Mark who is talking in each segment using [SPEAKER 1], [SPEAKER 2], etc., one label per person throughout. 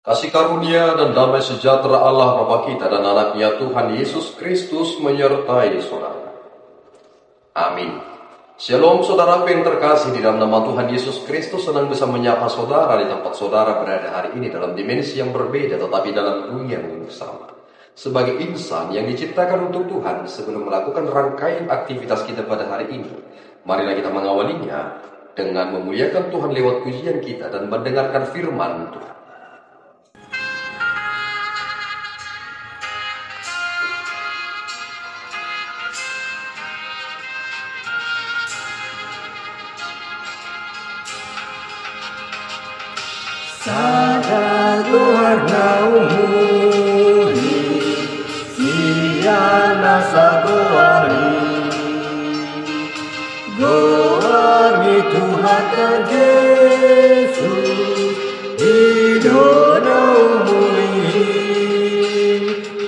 [SPEAKER 1] Kasih karunia dan damai sejahtera Allah Bapa kita dan anaknya Tuhan Yesus Kristus menyertai saudara. Amin. Shalom saudaraku yang terkasih, di dalam nama Tuhan Yesus Kristus senang bisa menyapa saudara di tempat saudara berada hari ini dalam dimensi yang berbeda tetapi dalam dunia yang sama. Sebagai insan yang diciptakan untuk Tuhan, sebelum melakukan rangkaian aktivitas kita pada hari ini, marilah kita mengawalinya dengan memuliakan Tuhan lewat pujian kita dan mendengarkan firman Tuhan.
[SPEAKER 2] Sada goarna umuri, siana sagoari, goari Tuhan Yesus, hidona umuri,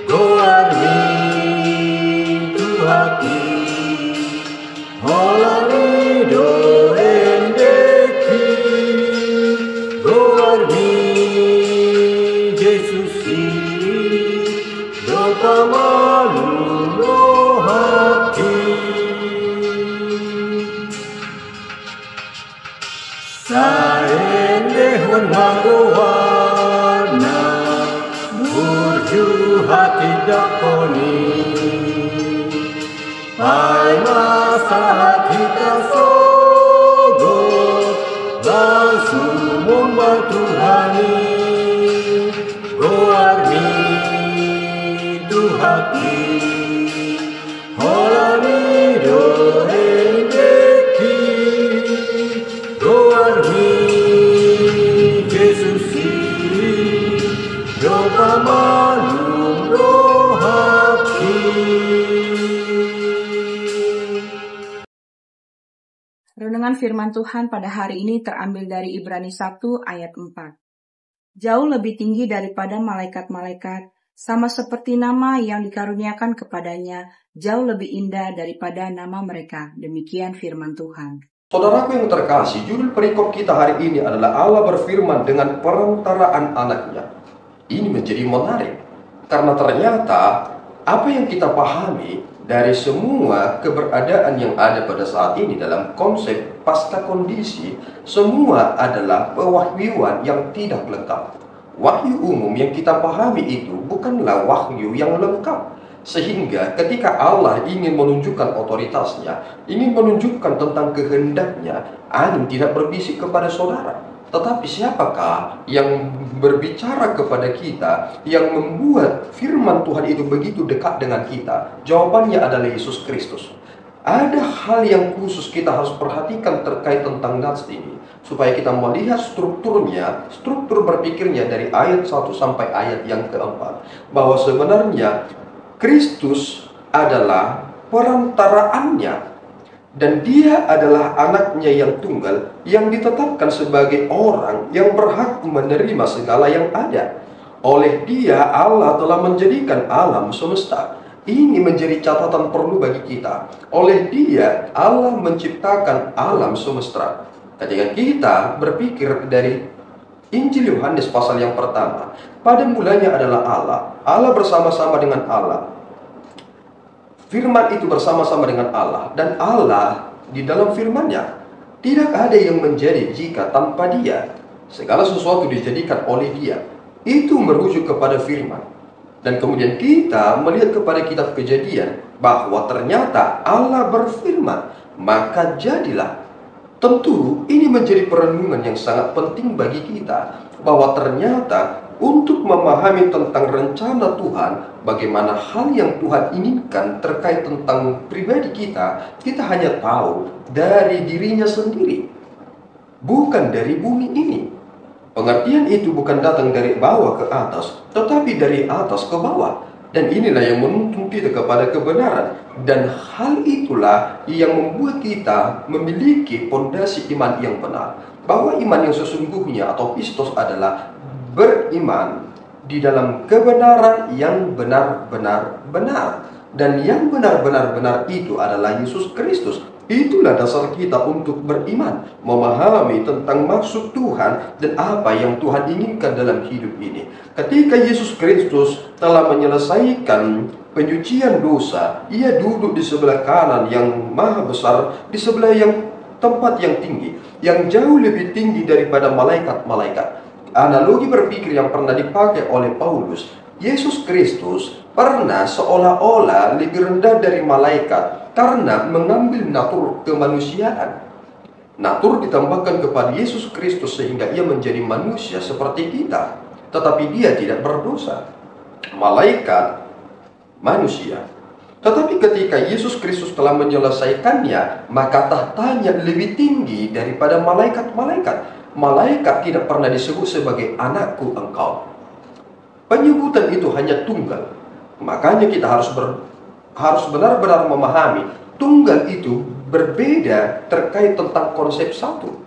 [SPEAKER 2] goari Tuhaki, holani doendeki, goari Yesusi, dopa malu lohaki. Saende hon mangowana, burju hati dakoni, pai masa hati kasogo, langsung membantu hani, goarni Tuhaki, holani doendeki, goarni Yesusi, dopa malum rohaki.
[SPEAKER 3] Renungan firman Tuhan pada hari ini terambil dari Ibrani 1 ayat 4. Jauh lebih tinggi daripada malaikat-malaikat, sama seperti nama yang dikaruniakan kepadanya, jauh lebih indah daripada nama mereka. Demikian firman Tuhan.
[SPEAKER 1] Saudaraku yang terkasih, judul perikop kita hari ini adalah Allah berfirman dengan perantaraan anaknya. Ini menjadi menarik, karena ternyata apa yang kita pahami dari semua keberadaan yang ada pada saat ini dalam konsep pasca kondisi, semua adalah pewahyuan yang tidak lengkap. Wahyu umum yang kita pahami itu bukanlah wahyu yang lengkap. Sehingga ketika Allah ingin menunjukkan otoritasnya, ingin menunjukkan tentang kehendaknya, angin tidak berbisik kepada saudara. Tetapi siapakah yang berbicara kepada kita, yang membuat firman Tuhan itu begitu dekat dengan kita? Jawabannya adalah Yesus Kristus. Ada hal yang khusus kita harus perhatikan terkait tentang nats ini, supaya kita melihat strukturnya, struktur berpikirnya dari ayat 1 sampai ayat yang keempat, bahwa sebenarnya Kristus adalah perantaraannya, dan dia adalah anaknya yang tunggal, yang ditetapkan sebagai orang yang berhak menerima segala yang ada. Oleh dia Allah telah menjadikan alam semesta. Ini menjadi catatan perlu bagi kita. Oleh dia Allah menciptakan alam semesta. Ketika kita berpikir dari Injil Yohanes pasal yang pertama, pada mulanya adalah Allah. Allah bersama-sama dengan Allah. Firman itu bersama-sama dengan Allah. Dan Allah di dalam firman-Nya tidak ada yang menjadi jika tanpa dia. Segala sesuatu dijadikan oleh dia. Itu merujuk kepada firman. Dan kemudian kita melihat kepada kitab Kejadian bahwa ternyata Allah berfirman, maka jadilah. Tentu ini menjadi perenungan yang sangat penting bagi kita, bahwa ternyata untuk memahami tentang rencana Tuhan, bagaimana hal yang Tuhan inginkan terkait tentang pribadi kita, kita hanya tahu dari dirinya sendiri, bukan dari bumi ini. Pengertian itu bukan datang dari bawah ke atas, tetapi dari atas ke bawah. Dan inilah yang menuntun kita kepada kebenaran. Dan hal itulah yang membuat kita memiliki pondasi iman yang benar. Bahwa iman yang sesungguhnya atau pistos adalah beriman di dalam kebenaran yang benar-benar benar. Dan yang benar-benar benar itu adalah Yesus Kristus. Itulah dasar kita untuk beriman, memahami tentang maksud Tuhan dan apa yang Tuhan inginkan dalam hidup ini. Ketika Yesus Kristus telah menyelesaikan penyucian dosa, Ia duduk di sebelah kanan yang maha besar, di sebelah yang tempat yang tinggi, yang jauh lebih tinggi daripada malaikat-malaikat. Analogi berpikir yang pernah dipakai oleh Paulus, Yesus Kristus pernah seolah-olah lebih rendah dari malaikat karena mengambil natur kemanusiaan. Natur ditambahkan kepada Yesus Kristus sehingga Ia menjadi manusia seperti kita, tetapi Dia tidak berdosa. Malaikat, manusia. Tetapi ketika Yesus Kristus telah menyelesaikannya, maka tahtanya lebih tinggi daripada malaikat-malaikat. Malaikat tidak pernah disebut sebagai anakku engkau. Penyebutan itu hanya tunggal. Makanya kita harus benar-benar memahami tunggal itu berbeda terkait tentang konsep satu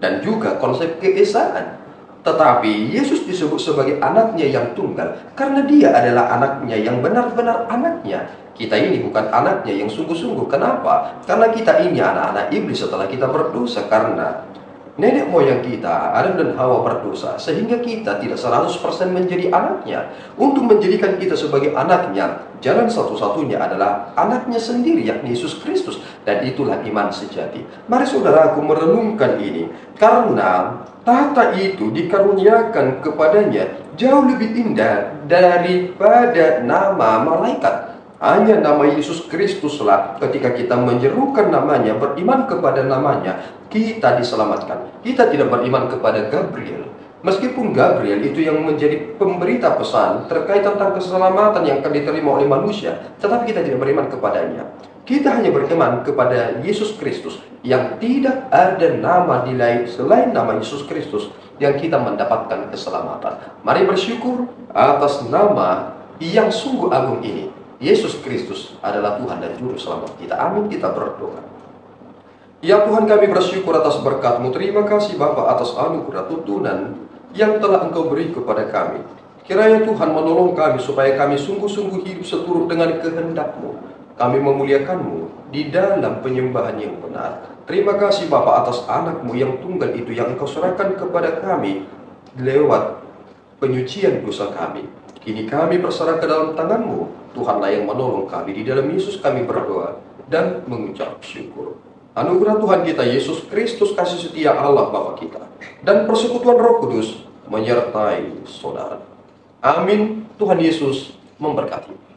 [SPEAKER 1] dan juga konsep keesaan. Tetapi Yesus disebut sebagai anaknya yang tunggal karena Dia adalah anaknya yang benar-benar anaknya. Kita ini bukan anaknya yang sungguh-sungguh. Kenapa? Karena kita ini anak-anak iblis setelah kita berdosa, karena nenek moyang kita, Adam dan Hawa, berdosa sehingga kita tidak 100% menjadi anaknya. Untuk menjadikan kita sebagai anaknya, jalan satu-satunya adalah anaknya sendiri, yakni Yesus Kristus. Dan itulah iman sejati. Mari saudaraku merenungkan ini, karena tahta itu dikaruniakan kepadanya jauh lebih indah daripada nama malaikat. Hanya nama Yesus Kristuslah, ketika kita menyerukan namanya, beriman kepada namanya, kita diselamatkan. Kita tidak beriman kepada Gabriel. Meskipun Gabriel itu yang menjadi pemberita pesan terkait tentang keselamatan yang akan diterima oleh manusia, tetapi kita tidak beriman kepadanya. Kita hanya beriman kepada Yesus Kristus, yang tidak ada nama di lain selain nama Yesus Kristus yang kita mendapatkan keselamatan. Mari bersyukur atas nama yang sungguh agung ini. Yesus Kristus adalah Tuhan dan Juru Selamat kita. Amin. Kita berdoa. Ya Tuhan, kami bersyukur atas berkat-Mu. Terima kasih Bapa atas anugerah tuntunan yang telah Engkau beri kepada kami. Kiranya Tuhan menolong kami supaya kami sungguh-sungguh hidup seturut dengan kehendak-Mu. Kami memuliakan-Mu di dalam penyembahan yang benar. Terima kasih Bapa atas anak-Mu yang tunggal itu yang Engkau serahkan kepada kami lewat penyucian dosa kami. Kini kami berserah ke dalam tangan-Mu. Tuhanlah yang menolong kami. Di dalam Yesus kami berdoa dan mengucap syukur. Anugerah Tuhan kita Yesus Kristus, kasih setia Allah Bapa kita, dan persekutuan Roh Kudus menyertai saudara. Amin. Tuhan Yesus memberkati.